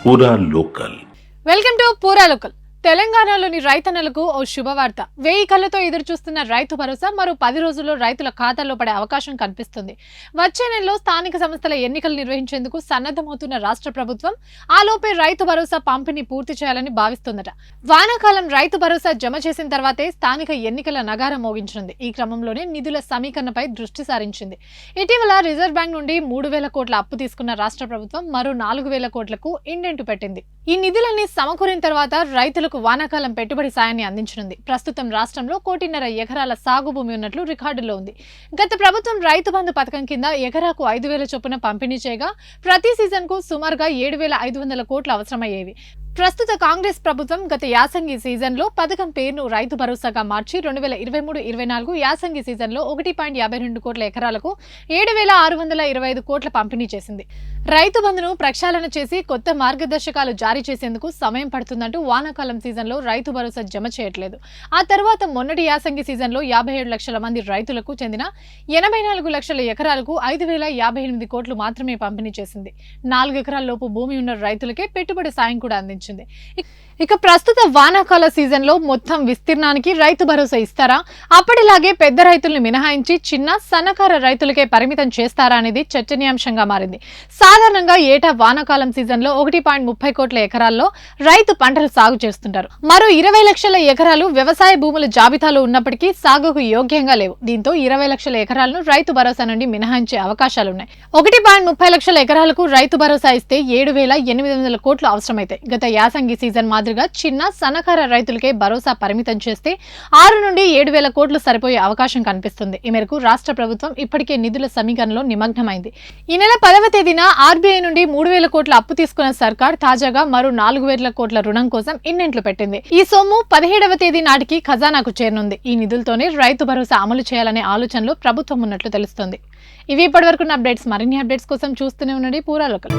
పూరా local. Welcome to పూరా local. తెలంగాణలోని రైతన్నలకు ఓ శుభవార్త. 1000 కళ్ళతో ఎదురు చూస్తున్న రైతు భరోసా మరో 10 రోజుల్లో రైతుల ఖాతాల్లో పడే అవకాశం కనిపిస్తుంది. వచ్చే నెలలో స్థానిక సంస్థల ఎన్నికలు నిర్వహించేందుకు సన్నద్ధమవుతున్న రాష్ట్ర ప్రభుత్వం ఆలోపే రైతు భరోసా పంపిణీ పూర్తి చేయాలని భావిస్తోందట. వానాకాలం రైతు భరోసా జమ చేసిన తర్వాతే స్థానిక ఎన్నికల నగారం మోగించనుంది. ఈ క్రమంలోనే నిధుల సమీకరణపై దృష్టి సారించింది. ఇటీవల రిజర్వ్ బ్యాంక్ నుండి 3000 కోట్ల అప్పు తీసుకున్న రాష్ట్ర ప్రభుత్వం మరో 4000 కోట్లకు ఇండెంటు పెట్టింది. ఈ నిధులన్నీ సమకూరిన తర్వాత రైతులకు వానాకాలం పెట్టుబడి సాయాన్ని అందించనుంది. ప్రస్తుతం రాష్ట్రంలో 1.5 ఎకరాల సాగు భూమి ఉన్నట్లు రికార్డులో ఉంది. గత ప్రభుత్వం రైతు బంధు పథకం కింద ఎకరాకు 5,000 చొప్పున పంపిణీ చేయగా ప్రతి సీజన్ కు సుమారుగా 7,500 కోట్లు అవసరమయ్యేవి. ప్రస్తుత కాంగ్రెస్ ప్రభుత్వం గత యాసంగి సీజన్లో పథకం పేరును రైతు భరోసాగా మార్చి 2023-24 యాసంగి సీజన్లో 1.52 కోట్ల ఎకరాలకు 7,625 కోట్ల పంపిణీ చేసింది. రైతు బంధును ప్రక్షాళన చేసి కొత్త మార్గదర్శకాలు జారీ చేసేందుకు సమయం పడుతుందంటూ వానాకాలం సీజన్లో రైతు భరోసా జమ చేయట్లేదు. ఆ తర్వాత మొన్నటి యాసంగి సీజన్లో 57 లక్షల మంది రైతులకు చెందిన 84 లక్షల ఎకరాలకు 5,058 కోట్లు మాత్రమే పంపిణీ చేసింది. 4 ఎకరాల లోపు భూమి ఉన్న రైతులకే పెట్టుబడి సాయం కూడా అందించింది. ఇక ప్రస్తుత వానాకాల సీజన్లో మొత్తం విస్తీర్ణానికి రైతు భరోసా ఇస్తారా? అప్పటిలాగే పెద్ద రైతుల్ని మినహాయించి చిన్న సన్నకారు రైతులకే పరిమితం చేస్తారా అనేది చర్చనీయాంశంగా మారింది. సాధారణంగా ఏటా వానాకాలం సీజన్లో 1.30 కోట్ల ఎకరాల్లో రైతు పంటలు సాగు చేస్తుంటారు. మరో 20 లక్షల ఎకరాలు వ్యవసాయ భూముల జాబితాలో ఉన్నప్పటికీ సాగుకు యోగ్యంగా లేవు. దీంతో 20 లక్షల ఎకరాలను రైతు భరోసా నుండి మినహాయించే అవకాశాలున్నాయి. 1.30 లక్షల ఎకరాలకు రైతు భరోసా ఇస్తే 7,800 కోట్లు అవసరమైతాయి. గత యాసంగి సీజన్ మాదిరిగా చిన్న సన్నకారు రైతులకే భరోసా పరిమితం చేస్తే 6 నుండి 7,000 కోట్లు సరిపోయే అవకాశం కనిపిస్తుంది. ఈ మేరకు రాష్ట్ర ప్రభుత్వం ఇప్పటికే నిధుల సమీకరణలో నిమగ్నమైంది. ఈ నెల 10వ తేదీన ఆర్బీఐ నుండి 3,000 కోట్ల అప్పు తీసుకున్న సర్కార్ తాజాగా మరో 4,000 కోట్ల రుణం కోసం ఇండెంట్లు పెట్టింది. ఈ సొమ్ము 17వ తేదీ నాటికి ఖజానాకు చేరనుంది. ఈ నిధులతోనే రైతు భరోసా అమలు చేయాలనే ఆలోచనలో ప్రభుత్వం ఉన్నట్లు తెలుస్తోంది. ఇవి ఇప్పటివరకున్న అప్డేట్స్. మరిన్ని అప్డేట్స్ కోసం చూస్తూనే ఉండండి పూరా లోకల్.